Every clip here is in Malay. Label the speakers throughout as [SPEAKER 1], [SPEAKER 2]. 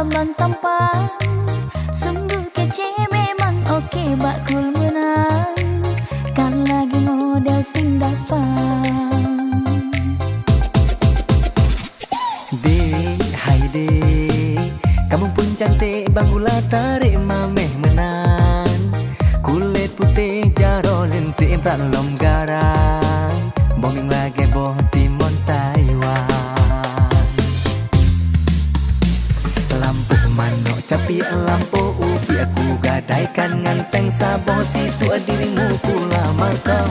[SPEAKER 1] abang tampan. Sungguh kece memang oke bakul menang. Kan lagi model Vin Dafan.
[SPEAKER 2] Hai kamu pun cantik bangula tarik mameh menang. Kulit putih jaro lentik pratlom garang. Bombing lagi boh timon Taiwan. Lampu manok capi lampu upi aku gadaikan nganteng saboh situ dirimu kula makan.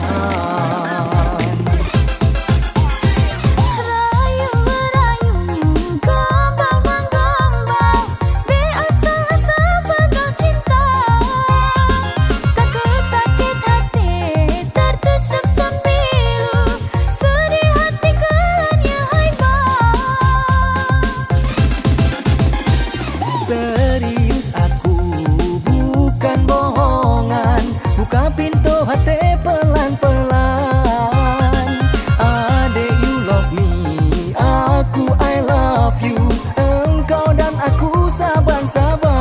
[SPEAKER 2] Serius aku bukan bohongan. Buka pintu hati pelan-pelan. Adek you love me, aku I love you. Engkau dan aku saban-saban.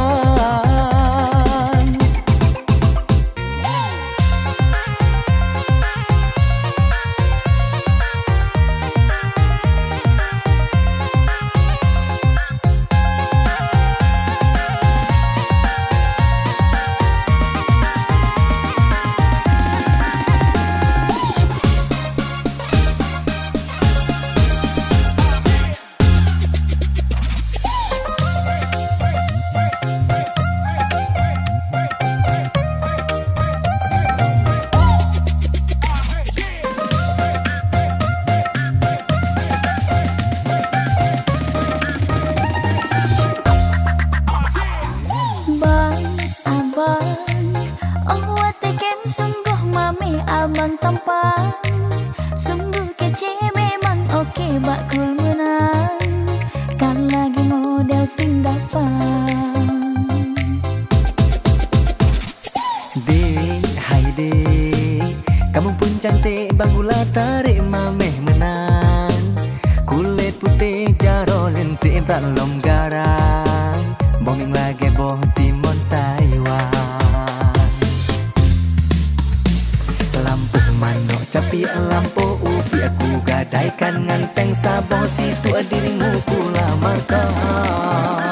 [SPEAKER 1] Abang tampan, sungguh kece memang oke bakul menang. Kan lagi model Vin Dafan.
[SPEAKER 2] Hai kamu pun cantik bangula tarik mameh menang. Kulit putih jaro lentik pratlom garang. Bombing lagi boh timon Taiwan. Lampu manok capi lampu upi aku gadaikan nganteng saboh situ dirimu kula makan.